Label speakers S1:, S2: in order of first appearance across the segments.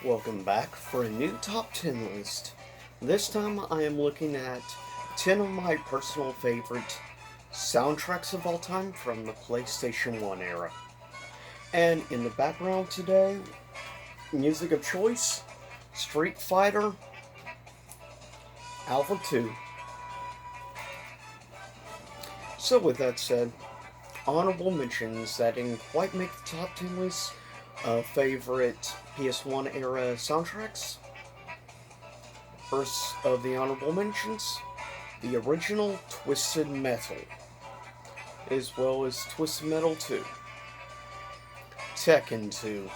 S1: Welcome back for a new top 10 list. This time I am looking at 10 of my personal favorite soundtracks of all time from the PlayStation 1 era. And in the background today, music of choice, Street Fighter, Alpha 2. So with that said, honorable mentions that didn't quite make the top 10 list of favorite PS1 era soundtracks. First of the honorable mentions, the original Twisted Metal, as well as Twisted Metal 2, Tekken 2,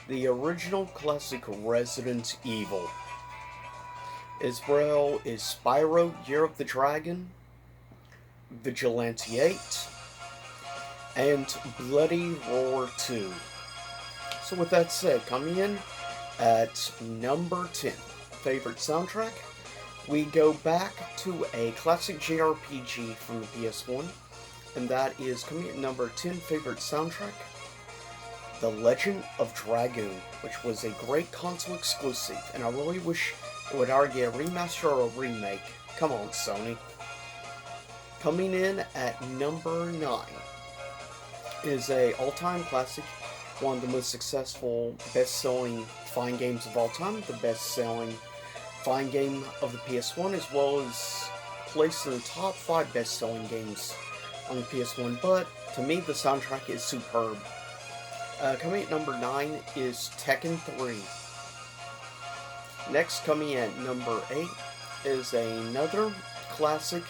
S1: the original classic Resident Evil, as well as Spyro Year of the Dragon, Vigilante 8, and Bloody Roar 2. So with that said, coming in at number 10, favorite soundtrack, we go back to a classic JRPG from the PS1, and that is coming at number 10, favorite soundtrack, The Legend of Dragoon, which was a great console exclusive, and I really wish it would either get a remaster or a remake. Come on, Sony. Coming in at number 9 is a all-time classic, one of the most successful, best-selling fine games of all time, the best-selling fine game of the PS1, as well as placed in the top 5 best-selling games on the PS1, but to me the soundtrack is superb. Coming at number 9 is Tekken 3. Next, coming at number 8 is another classic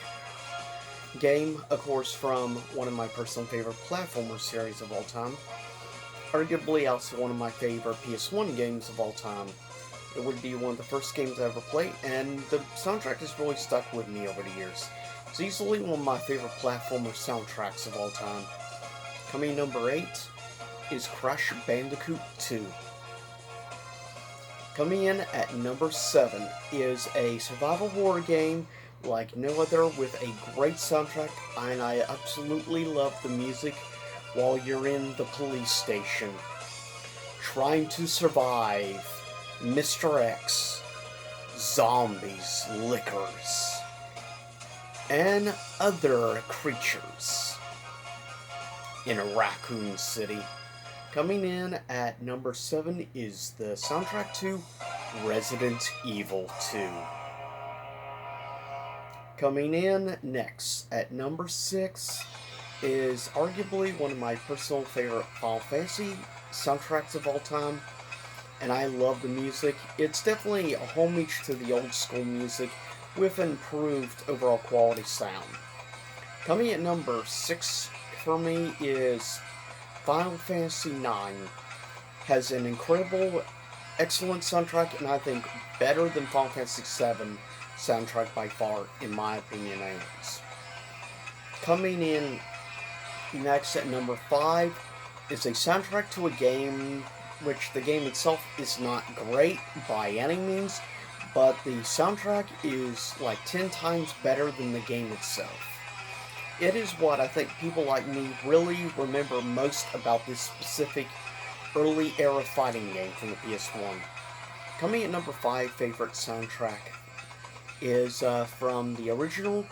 S1: game, of course, from one of my personal favorite platformer series of all time. Arguably also one of my favorite PS1 games of all time. It would be one of the first games I ever played, and the soundtrack has really stuck with me over the years. It's easily one of my favorite platformer soundtracks of all time. Coming number 8 is Crash Bandicoot 2. Coming in at number 7 is a survival horror game like no other, with a great soundtrack, and I absolutely love the music while you're in the police station trying to survive Mr. X, zombies, lickers, and other creatures in a Raccoon City. Coming in at number 7 is the soundtrack to Resident Evil 2. Coming in next at number 6 is arguably one of my personal favorite Final Fantasy soundtracks of all time, and I love the music. It's definitely a homage to the old school music with improved overall quality sound. Coming at number 6 for me is Final Fantasy IX. Has an incredible, excellent soundtrack, and I think better than Final Fantasy VII soundtrack by far, in my opinion anyways. Coming in next at number 5 is a soundtrack to a game which the game itself is not great by any means, but the soundtrack is like 10 times better than the game itself. It is what I think people like me really remember most about this specific early era fighting game from the PS1. Coming at number 5 favorite soundtrack is from the original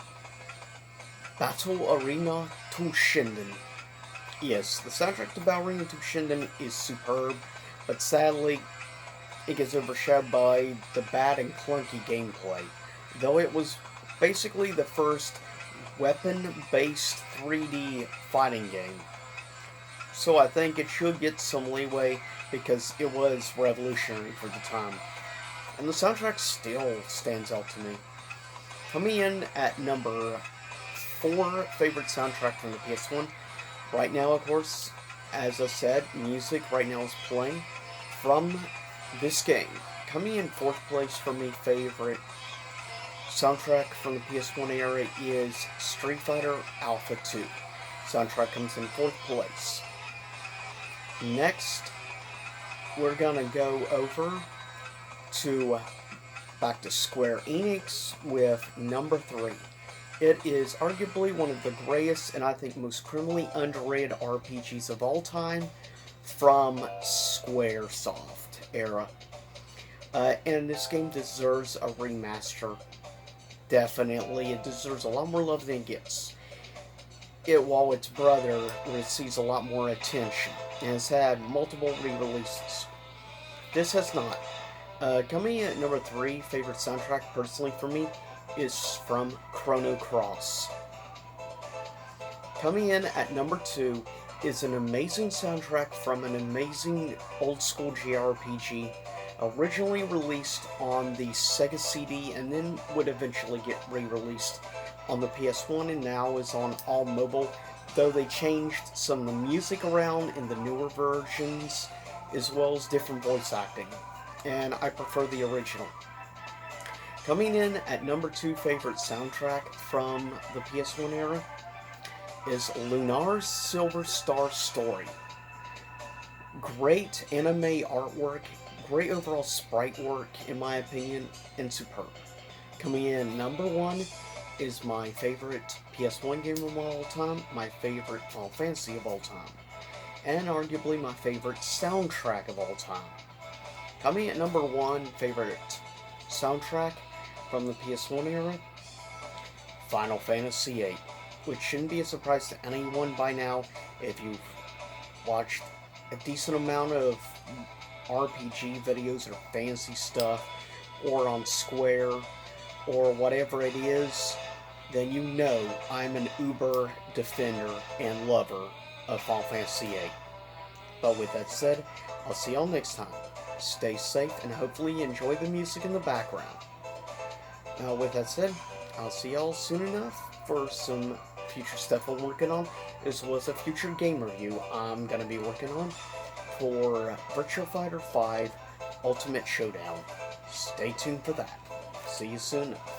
S1: Battle Arena Toshinden. Yes, the soundtrack to Battle Arena Toshinden is superb, but sadly, it gets overshadowed by the bad and clunky gameplay, though it was basically the first weapon-based 3D fighting game. So I think it should get some leeway because it was revolutionary for the time. And the soundtrack still stands out to me. Coming in at number 4 favorite soundtrack from the PS1. Right now, of course, as I said, music right now is playing from this game. Coming in 4th place for me, favorite soundtrack from the PS1 era is Street Fighter Alpha 2. Soundtrack comes in 4th place. Next, we're gonna go over to back to Square Enix with number 3. It is arguably one of the greatest and I think most criminally underrated RPGs of all time from Squaresoft. era. And this game deserves a remaster. Definitely, it deserves a lot more love than it gets. While its brother receives a lot more attention and has had multiple re-releases. This has not. Coming in at number 3, favorite soundtrack personally for me, is from Chrono Cross. Coming in at number 2 is an amazing soundtrack from an amazing old school JRPG, originally released on the Sega CD and then would eventually get re-released on the PS1 and now is on all mobile, though they changed some of the music around in the newer versions as well as different voice acting, and I prefer the original. Coming in at number 2 favorite soundtrack from the PS1 era is Lunar's Silver Star Story. Great anime artwork, great overall sprite work in my opinion, and superb. Coming in number 1 is my favorite PS1 game of all time, my favorite Final Fantasy of all time, and arguably my favorite soundtrack of all time. Coming at number 1 favorite soundtrack from the PS1 era, Final Fantasy VIII, which shouldn't be a surprise to anyone by now if you've watched a decent amount of RPG videos or fantasy stuff, or on Square, or whatever it is, then you know I'm an uber defender and lover of Final Fantasy VIII. But with that said, I'll see y'all next time. Stay safe and hopefully you enjoy the music in the background. With that said, I'll see y'all soon enough for some future stuff I'm working on, as well as a future game review I'm going to be working on for Virtua Fighter 5 Ultimate Showdown. Stay tuned for that. See you soon enough.